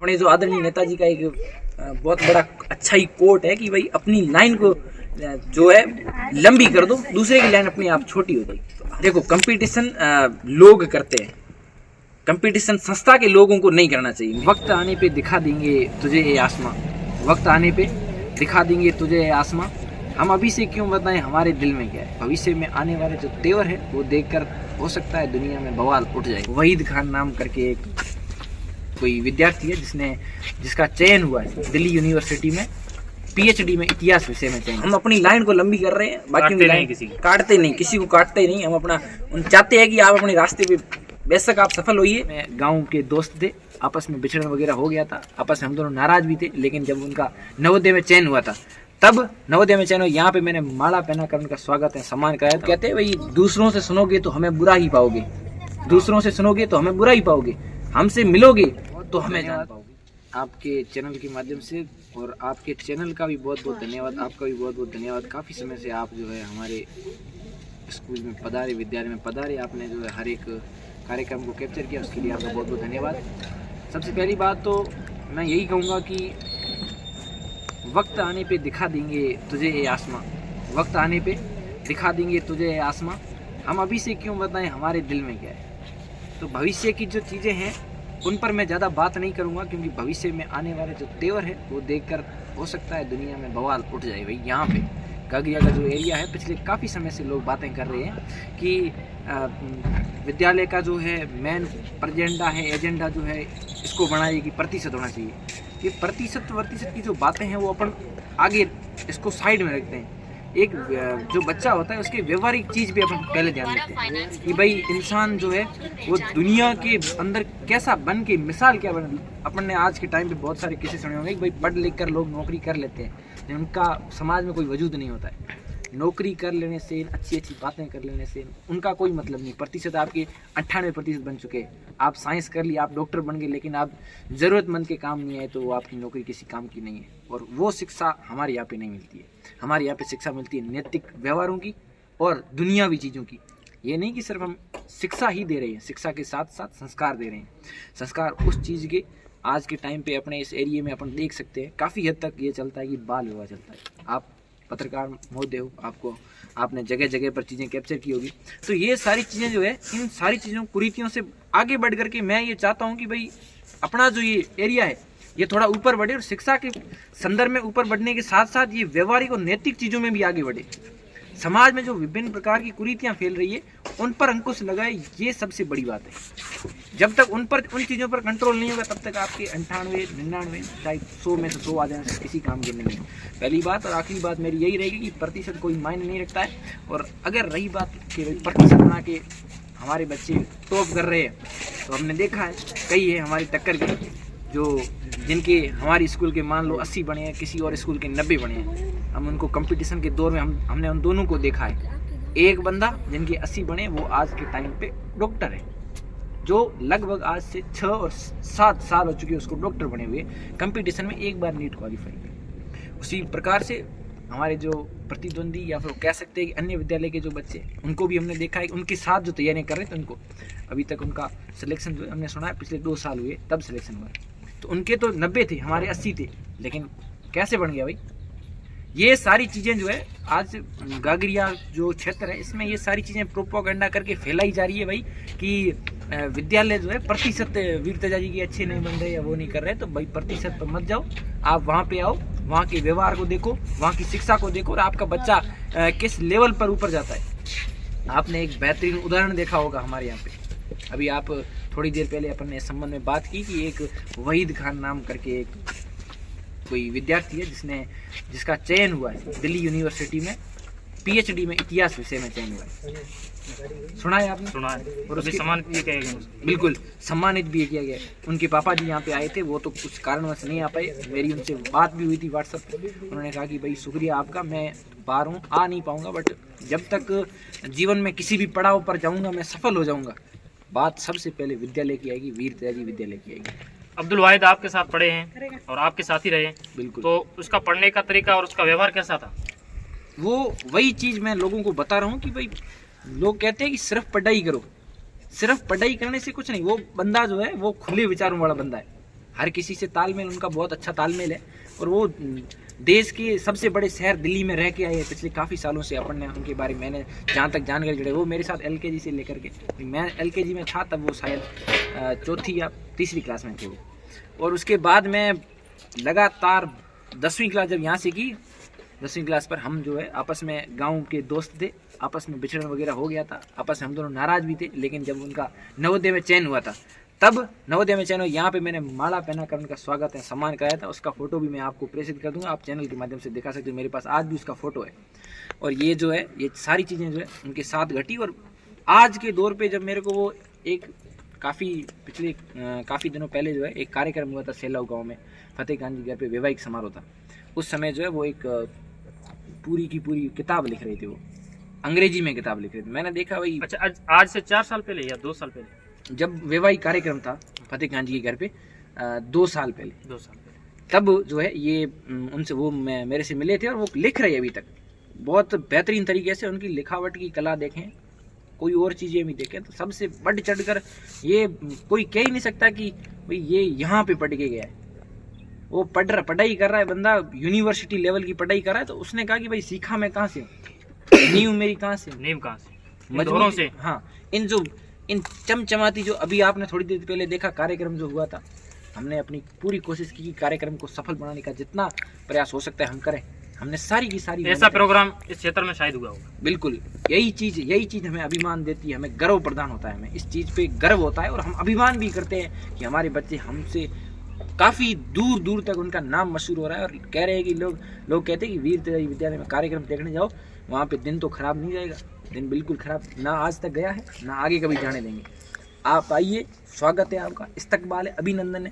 अपने जो आदरणीय नेताजी का एक बहुत बड़ा अच्छा ही कोट है कि भाई अपनी लाइन को जो है लंबी कर दो, दूसरे की लाइन अपने आप छोटी हो जाएगी। देखो, कंपटीशन लोग करते हैं, कंपटीशन संस्था के लोगों को नहीं करना चाहिए। वक्त आने पे दिखा देंगे तुझे ये आसमां, वक्त आने पे दिखा देंगे तुझे ये आसमां। हम अभी से क्यों बताएं हमारे दिल में क्या है। भविष्य में आने वाले जो तेवर है वो देखकर हो सकता है दुनिया में बवाल उठ जाए। वहीद खान नाम करके एक कोई विद्यार्थी है जिसका चयन हुआ है दिल्ली यूनिवर्सिटी में पीएचडी में इतिहास विषय में चयन। हम अपनी लाइन को लंबी कर रहे हैं, बाकी काटते नहीं, किसी को काटते नहीं। हम अपना चाहते हैं कि आप अपने रास्ते पे बेशक आप सफल होइए। मैं गांव के दोस्त थे, आपस में बिछड़न वगैरह हो गया था, आपस में हम दोनों नाराज भी थे, लेकिन जब उनका नवोदय में चयन हुआ था तब नवोदय में चयन हुआ, यहाँ पे मैंने माला पहना कर उनका स्वागत है, सम्मान कराया। कहते हैं भाई दूसरों से सुनोगे तो हमें बुरा ही पाओगे, दूसरों से सुनोगे तो हमें बुरा ही पाओगे, हमसे मिलोगे तो हमें जान पाओगे। आपके चैनल के माध्यम से और आपके चैनल का भी बहुत बहुत धन्यवाद, आपका भी बहुत बहुत धन्यवाद। काफ़ी समय से आप जो है हमारे स्कूल में पधारे, विद्यालय में पधारे, आपने जो है हर एक कार्यक्रम को कैप्चर किया, उसके लिए आपका बहुत बहुत धन्यवाद। सबसे पहली बात तो मैं यही कहूँगा कि वक्त आने पे दिखा देंगे तुझे ये आसमां, वक्त आने पे दिखा देंगे तुझे ये आसमां। हम अभी से क्यों बताएं हमारे दिल में क्या है। तो भविष्य की जो चीज़ें हैं उन पर मैं ज़्यादा बात नहीं करूँगा, क्योंकि भविष्य में आने वाले जो तेवर है वो देखकर हो सकता है दुनिया में बवाल उठ जाए। भाई यहाँ पे गागरिया का जो एरिया है, पिछले काफ़ी समय से लोग बातें कर रहे हैं कि विद्यालय का जो है मेन एजेंडा जो है इसको बढ़ाने की प्रतिशत होना चाहिए। ये प्रतिशत की जो बातें हैं वो अपन आगे इसको साइड में रखते हैं। एक जो बच्चा होता है उसके व्यवहारिक चीज़ पे अपन पहले ध्यान देते हैं कि भाई इंसान जो है वो दुनिया के अंदर कैसा बन के, मिसाल क्या बन। अपन ने आज के टाइम पे बहुत सारे किस्से सुने होंगे कि भाई पढ़ लिख कर लोग नौकरी कर लेते हैं, लेकिन उनका समाज में कोई वजूद नहीं होता है। नौकरी कर लेने से, अच्छी बातें कर लेने से उनका कोई मतलब नहीं। प्रतिशत आपके 98% बन चुके हैं। आप साइंस कर लिए, आप डॉक्टर बन गए, लेकिन आप ज़रूरतमंद के काम नहीं आए तो वो आपकी नौकरी किसी काम की नहीं है। और वो शिक्षा हमारे यहाँ पे नहीं मिलती है। हमारे यहाँ पे शिक्षा मिलती है नैतिक व्यवहारों की और दुनियावी चीज़ों की। ये नहीं कि सिर्फ हम शिक्षा ही दे रहे हैं, शिक्षा के साथ साथ संस्कार दे रहे हैं। संस्कार उस चीज़ के आज के टाइम पे अपने इस एरिया में अपन देख सकते हैं काफ़ी हद तक ये चलता है कि बाल विवाह चलता है। आप पत्रकार महोदय हो, आपने जगह जगह पर चीज़ें कैप्चर की होगी। तो ये सारी चीज़ें जो है, इन सारी चीज़ों कुरीतियों से आगे बढ़ करके मैं ये चाहता हूँ कि भाई अपना जो ये एरिया है ये थोड़ा ऊपर बढ़े और शिक्षा के संदर्भ में ऊपर बढ़ने के साथ साथ ये व्यवहारिक और नैतिक चीज़ों में भी आगे बढ़े। समाज में जो विभिन्न प्रकार की कुरीतियाँ फैल रही है उन पर अंकुश लगाए, ये सबसे बड़ी बात है। जब तक उन चीज़ों पर कंट्रोल नहीं होगा तब तक आपके 98, 99 चाहे 100 में से 100 आ जाए किसी काम के नहीं है। पहली बात और आखिरी बात मेरी यही रहेगी कि प्रतिशत कोई मायने नहीं रखता है। और अगर रही बात कि प्रतिशत बना के हमारे बच्चे टॉप कर रहे हैं तो हमने देखा है कई है हमारी टक्कर के जिनके हमारी स्कूल के मान लो 80 बने हैं, किसी और स्कूल के 90 बने हैं। हम उनको कंपटीशन के दौर में हमने उन दोनों को देखा है। एक बंदा जिनके 80 बने वो आज के टाइम पे डॉक्टर है, जो लगभग आज से 6 और 7 साल हो चुके हैं उसको डॉक्टर बने हुए, कंपटीशन में एक बार नीट क्वालिफाई। उसी प्रकार से हमारे जो प्रतिद्वंदी या फिर कह सकते हैं कि अन्य विद्यालय के जो बच्चे उनको भी हमने देखा है, उनके साथ जो तैयारियां कर रहे थे उनको अभी तक उनका सिलेक्शन जो हमने सुना है पिछले 2 साल हुए तब सिलेक्शन हुआ है। तो उनके तो 90 थे, हमारे 80 थे, लेकिन कैसे बन गया भाई। ये सारी चीज़ें जो है आज गागरिया जो क्षेत्र है इसमें ये सारी चीज़ें प्रोपोगंडा करके फैलाई जा रही है भाई कि विद्यालय जो है प्रतिशत वीर तेजा जी के अच्छे नहीं बन रहे या वो नहीं कर रहे। तो भाई प्रतिशत पर मत जाओ, आप वहाँ पे आओ, वहाँ के व्यवहार को देखो, वहाँ की शिक्षा को देखो और आपका बच्चा किस लेवल पर ऊपर जाता है। आपने एक बेहतरीन उदाहरण देखा होगा हमारे यहाँ पे, अभी आप थोड़ी देर पहले अपन ने इस संबंध में बात की कि एक वहीद खान नाम करके एक कोई विद्यार्थी है जिसका चयन हुआ है दिल्ली यूनिवर्सिटी में पीएचडी में इतिहास विषय में चयन हुआ है। सुना है आपने? सुना है। और उसके सम्मानित भी किया गया। बिल्कुल सम्मानित भी किया गया। उनके पापा जी यहाँ पे आए थे, वो तो कुछ कारणवश नहीं आ पाए। मेरी उनसे बात भी हुई थी व्हाट्सएप पे। उन्होंने कहा कि भाई शुक्रिया आपका, मैं बाहर हूँ, आ नहीं पाऊँगा, बट जब तक जीवन में किसी भी पड़ाव पर जाऊँगा मैं सफल हो जाऊँगा। बात सबसे पहले विद्यालय की आएगी, वीर तेजाजी विद्यालय की आएगी। अब्दुल वाहिद आपके साथ पढ़े हैं और आपके साथ ही रहे। बिल्कुल। तो उसका पढ़ने का तरीका और उसका व्यवहार कैसा था? वो वही चीज़ मैं लोगों को बता रहा हूँ कि भाई लोग कहते हैं कि सिर्फ पढ़ाई करो, सिर्फ पढ़ाई करने से कुछ नहीं। वो बंदा जो है वो खुले विचारों वाला बंदा है। हर किसी से तालमेल उनका बहुत अच्छा तालमेल है। और वो देश के सबसे बड़े शहर दिल्ली में रह के आए हैं पिछले काफ़ी सालों से। अपन ने उनके बारे में मैंने जहाँ तक जानकारी जुड़े, वो मेरे साथ LKG से लेकर के, मैं LKG में था तब वो शायद चौथी या तीसरी क्लास में थे। और उसके बाद मैं लगातार 10वीं क्लास जब यहाँ से की, 10वीं क्लास पर हम जो है आपस में गांव के दोस्त थे, आपस में बिछड़न वगैरह हो गया था, आपस में हम दोनों नाराज भी थे। लेकिन जब उनका नवोदय में चयन हुआ था, तब नवोदय में चयन हुआ, यहाँ पे मैंने माला पहना कर उनका स्वागत है सम्मान कराया था। उसका फोटो भी मैं आपको प्रेषित कर दूंगा, आप चैनल के माध्यम से दिखा सकते हो, मेरे पास आज भी उसका फोटो है। और ये जो है ये सारी चीज़ें जो है उनके साथ घटी। और आज के दौर पर जब मेरे को वो एक पिछले काफ़ी दिनों पहले जो है एक कार्यक्रम हुआ था सेलाव गाँव में, फतेह खान जी घर पे वैवाहिक समारोह था। उस समय जो है वो एक पूरी की पूरी किताब लिख रहे थे, वो अंग्रेजी में किताब लिख रहे थे। मैंने देखा भाई, अच्छा आज से 4 साल पहले या 2 साल पहले जब वैवाहिक कार्यक्रम था फतेह खान जी के घर पे 2 साल पहले, 2 साल पहले, तब जो है ये उनसे वो मेरे से मिले थे और वो लिख रहे हैं अभी तक बहुत बेहतरीन तरीके से। उनकी लिखावट की कला देखें, कोई और चीज़ें भी देखें, तो सबसे बढ़ चढ़ कर ये कोई कह ही नहीं सकता कि भाई ये यहाँ पे पढ़ के गया है। वो पढ़ाई कर रहा है बंदा, यूनिवर्सिटी लेवल की पढ़ाई कर रहा है, तो उसने कहा कि भाई सीखा मैं कहाँ से, नींव मेरी कहाँ से, नींव कहाँ से, मजदूरों से। हाँ, इन चमचमाती जो अभी आपने थोड़ी देर पहले देखा कार्यक्रम जो हुआ था, हमने अपनी पूरी कोशिश की कि कार्यक्रम को सफल बनाने का जितना प्रयास हो सकता है हम करें। हमने सारी की सारी ऐसा प्रोग्राम इस क्षेत्र में शायद हुआ होगा। बिल्कुल, यही चीज़ हमें अभिमान देती है, हमें गर्व प्रदान होता है, हमें इस चीज़ पे गर्व होता है। और हम अभिमान भी करते हैं कि हमारे बच्चे हमसे काफ़ी दूर दूर तक उनका नाम मशहूर हो रहा है। और कह रहे हैं कि लोग कहते हैं कि वीर तेजाजी विद्यालय में कार्यक्रम देखने जाओ, वहाँ पे दिन तो खराब नहीं जाएगा। दिन बिल्कुल खराब ना आज तक गया है, ना आगे कभी जाने देंगे। आप आइए, स्वागत है आपका, इस्तकबाल है, अभिनंदन है।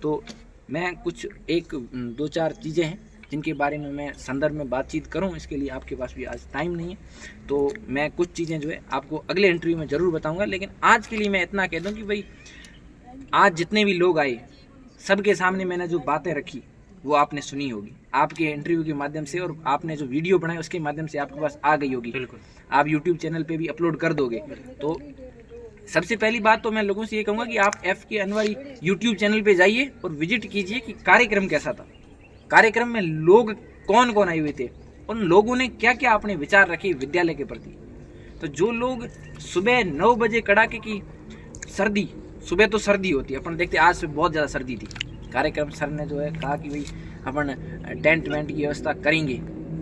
तो मैं कुछ 1-2-4 चीज़ें हैं जिनके बारे में मैं संदर्भ में बातचीत करूं, इसके लिए आपके पास भी आज टाइम नहीं है। तो मैं कुछ चीज़ें जो है आपको अगले इंटरव्यू में ज़रूर बताऊंगा। लेकिन आज के लिए मैं इतना कह दूं कि भाई आज जितने भी लोग आए, सबके सामने मैंने जो बातें रखी वो आपने सुनी होगी आपके इंटरव्यू के माध्यम से, और आपने जो वीडियो बनाई उसके माध्यम से आपके पास आ गई होगी। बिल्कुल, आप यूट्यूब चैनल पे भी अपलोड कर दोगे। तो सबसे पहली बात तो मैं लोगों से ये कहूँगा कि आप FK अनवर यूट्यूब चैनल पे जाइए और विजिट कीजिए कि कार्यक्रम कैसा था, कार्यक्रम में लोग कौन कौन आए हुए थे, उन लोगों ने क्या क्या अपने विचार रखे विद्यालय के प्रति। तो जो लोग सुबह 9 बजे कड़ाके की सर्दी, सुबह तो सर्दी होती है, अपन देखते आज से बहुत ज़्यादा सर्दी थी, कार्यक्रम सर ने जो है कहा कि भाई अपन टेंट वेंट की व्यवस्था करेंगे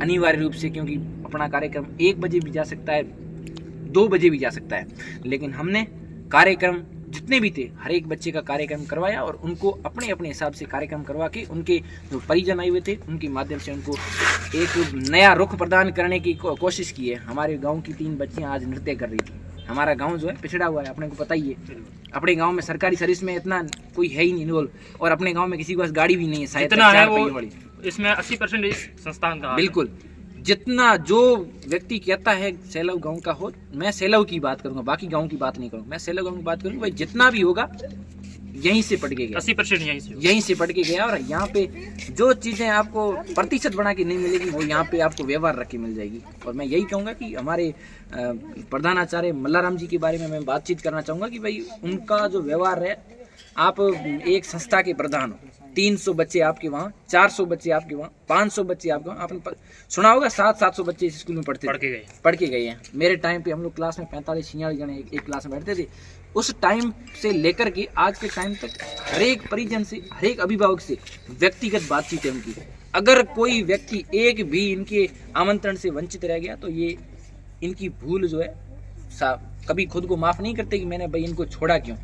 अनिवार्य रूप से, क्योंकि अपना कार्यक्रम 1 बजे भी जा सकता है, 2 बजे भी जा सकता है। लेकिन हमने कार्यक्रम जितने भी थे हर एक बच्चे का कार्यक्रम करवाया और उनको अपने अपने हिसाब से कार्यक्रम करवा के उनके जो परिजन आए हुए थे उनके माध्यम से उनको एक नया रुख प्रदान करने की कोशिश की है। हमारे गांव की 3 बच्चियां आज नृत्य कर रही थी। हमारा गांव जो है पिछड़ा हुआ है, अपने को पता ही है। अपने गांव में सरकारी सर्विस में इतना कोई है ही नहीं इन्वॉल्व, और अपने गांव में किसी के पास गाड़ी भी नहीं है, शायद जितना है वो इसमें 80% इस संस्थान का। बिल्कुल, जितना जो व्यक्ति कहता है सेलव गांव का हो, मैं सेलव की बात करूंगा, बाकी गांव की बात नहीं करूंगा, मैं सेलव गांव की बात करूंगा। भाई जितना भी होगा यहीं से पढ़ के गया, 80% यहीं से पढ़ के गया। और यहाँ पे जो चीज़ें आपको प्रतिशत बना के नहीं मिलेगी वो यहाँ पे आपको व्यवहार रख के मिल जाएगी। और मैं यही कहूँगा कि हमारे प्रधानाचार्य मल्लाराम जी के बारे में मैं बातचीत करना चाहूँगा कि भाई उनका जो व्यवहार है, आप एक संस्था के प्रधान हो, 300 बच्चे आपके वहाँ, 400 बच्चे आपके वहाँ, 500 बच्चे आपके वहाँ, आपने सुना होगा 700-700 बच्चे इस स्कूल में पढ़ के गए हैं। मेरे टाइम पे हम लोग क्लास में 45-46 जने एक क्लास में बैठते थे। उस टाइम से लेकर के आज के टाइम तक हर एक परिजन से, हर एक अभिभावक से व्यक्तिगत बातचीत है उनकी। अगर कोई व्यक्ति एक भी इनके आमंत्रण से वंचित रह गया तो ये इनकी भूल जो है कभी खुद को माफ़ नहीं करते कि मैंने भाई इनको छोड़ा क्यों।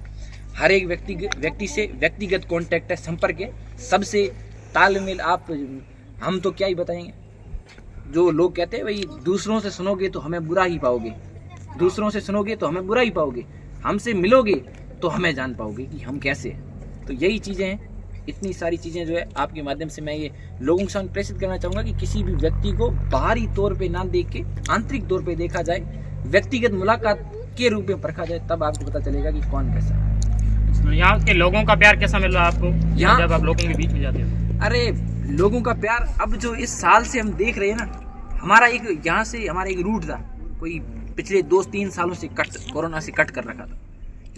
हर एक व्यक्ति से व्यक्तिगत कांटेक्ट है, संपर्क है, सबसे तालमेल। आप हम तो क्या ही बताएंगे, जो लोग कहते हैं भाई दूसरों से सुनोगे तो हमें बुरा ही पाओगे, दूसरों से सुनोगे तो हमें बुरा ही पाओगे, हमसे मिलोगे तो हमें जान पाओगे कि हम कैसे हैं। तो यही चीज़ें हैं, इतनी सारी चीज़ें जो है आपके माध्यम से मैं ये लोगों के सामने प्रेषित करना चाहूँगा कि किसी भी व्यक्ति को बाहरी तौर पे ना देख के आंतरिक तौर पे देखा जाए, व्यक्तिगत मुलाकात के रूप में परखा जाए, तब आपको पता चलेगा कि कौन कैसा है। यहाँ के लोगों का प्यार कैसा मिल रहा है आपको यहाँ जब आप लोगों के बीच में जाते हैं? अरे लोगों का प्यार अब जो इस साल से हम देख रहे हैं ना, हमारा एक यहाँ से हमारा एक रूट था, कोई पिछले 2-3 सालों से कोरोना से कट कर रखा था।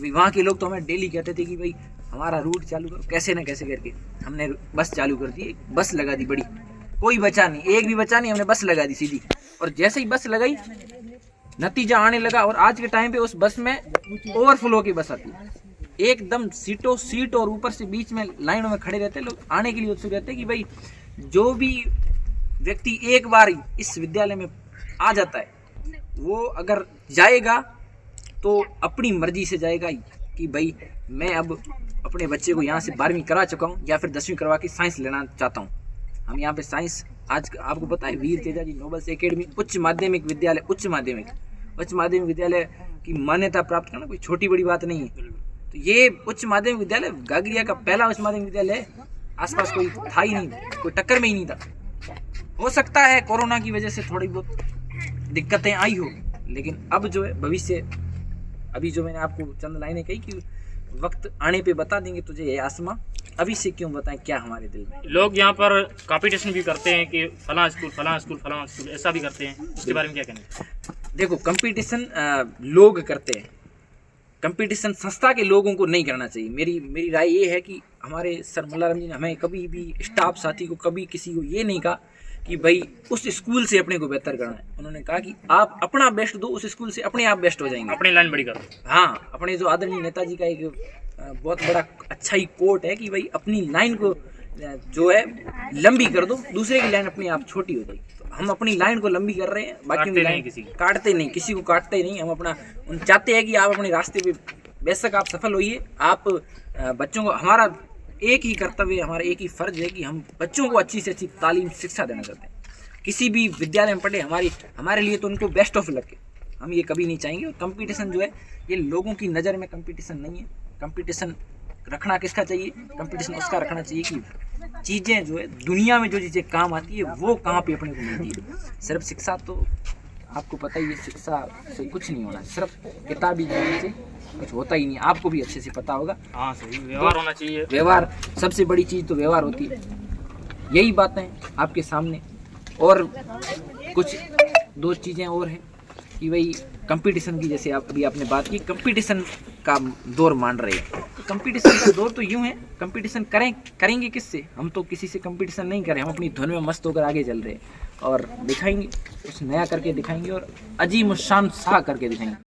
वहाँ के लोग तो हमें डेली कहते थे कि भाई हमारा रूट चालू करो, कैसे ना कैसे करके हमने बस चालू कर दी, बस लगा दी बड़ी, कोई बचा नहीं, एक भी बचा नहीं, हमने बस लगा दी सीधी। और जैसे ही बस लगाई नतीजा आने लगा, और आज के टाइम पे उस बस में ओवरफ्लो की बस आती है, एकदम सीट और ऊपर से बीच में लाइनों में खड़े रहते हैं लोग, आने के लिए उत्सुक रहते हैं कि भाई जो भी व्यक्ति एक बार इस विद्यालय में आ जाता है वो अगर जाएगा तो अपनी मर्जी से जाएगा कि भाई मैं अब अपने बच्चे को यहाँ से 12वीं करा चुका हूँ या फिर 10वीं करवा के साइंस लेना चाहता हूँ। हम यहाँ पे साइंस, आज आपको पता है वीर तेजा जी नोबल्स एकेडमी उच्च माध्यमिक विद्यालय की मान्यता प्राप्त करना कोई छोटी बड़ी बात नहीं है। तो ये उच्च माध्यमिक विद्यालय गागरिया का पहला उच्च माध्यमिक विद्यालय है, आसपास कोई था ही नहीं, कोई टक्कर में ही नहीं था। हो सकता है कोरोना की वजह से थोड़ी बहुत दिक्कतें आई हो, लेकिन अब जो है भविष्य, अभी जो मैंने आपको चंद लाइनें कही कि वक्त आने पे बता देंगे तुझे ये आसमां, अभी से क्यों बताएं क्या हमारे दिल में। लोग यहाँ पर कंपटीशन भी करते हैं कि फलां स्कूल ऐसा भी करते हैं, उसके बारे में क्या कहना? देखो कंपटीशन लोग करते हैं, कंपटीशन संस्था के लोगों को नहीं करना चाहिए। मेरी राय ये है कि हमारे सर मल्लाराम जी ने हमें कभी भी स्टाफ साथी को कभी किसी को ये नहीं कहा कि भाई उस स्कूल से अपने को बेहतर करना है। उन्होंने कहा कि आप अपना बेस्ट दो, उस स्कूल से अपने आप बेस्ट हो जाएंगे, अपनी लाइन बड़ी करो। हाँ, अपने जो आदरणीय नेताजी का एक बहुत बड़ा अच्छा ही कोट है कि भाई अपनी लाइन को जो है लंबी कर दो, दूसरे की लाइन अपने आप छोटी हो जाएगी। तो हम अपनी लाइन को लंबी कर रहे हैं, बाकी काटते नहीं, किसी को काटते नहीं। हम अपना चाहते हैं कि आप अपने रास्ते पे बेशक आप सफल होइए। आप बच्चों को, हमारा एक ही कर्तव्य, हमारा एक ही फर्ज है कि हम बच्चों को अच्छी से अच्छी तालीम शिक्षा देना चाहते हैं। किसी भी विद्यालय में पढ़े, हमारे लिए तो उनको बेस्ट ऑफ लक है, हम ये कभी नहीं चाहेंगे। और कंपटीशन जो है ये लोगों की नज़र में कंपटीशन नहीं है। कंपटीशन रखना किसका चाहिए? कंपटीशन उसका रखना चाहिए कि चीज़ें जो है दुनिया में जो चीज़ें काम आती है वो कहाँ पे अपने को मिलती है। सिर्फ शिक्षा तो आपको पता ही है, शिक्षा से कुछ नहीं होना, सिर्फ किताबी ज्ञान से कुछ होता ही नहीं, आपको भी अच्छे से पता होगा। हाँ सही, व्यवहार होना चाहिए। व्यवहार सबसे बड़ी चीज़ तो व्यवहार होती है। यही बातें आपके सामने, और कुछ दो चीज़ें और हैं कि भाई कंपटीशन की, जैसे अभी आपने बात की, कंपटीशन का दौर मान रहे हैं। तो कंपटीशन का दौर तो यूं है, कंपटीशन करेंगे किससे? हम तो किसी से कंपटीशन नहीं करें, हम अपनी धुन में मस्त होकर आगे चल रहे हैं और दिखाएंगे, कुछ नया करके दिखाएंगे और अजीम शान सा करके दिखाएंगे।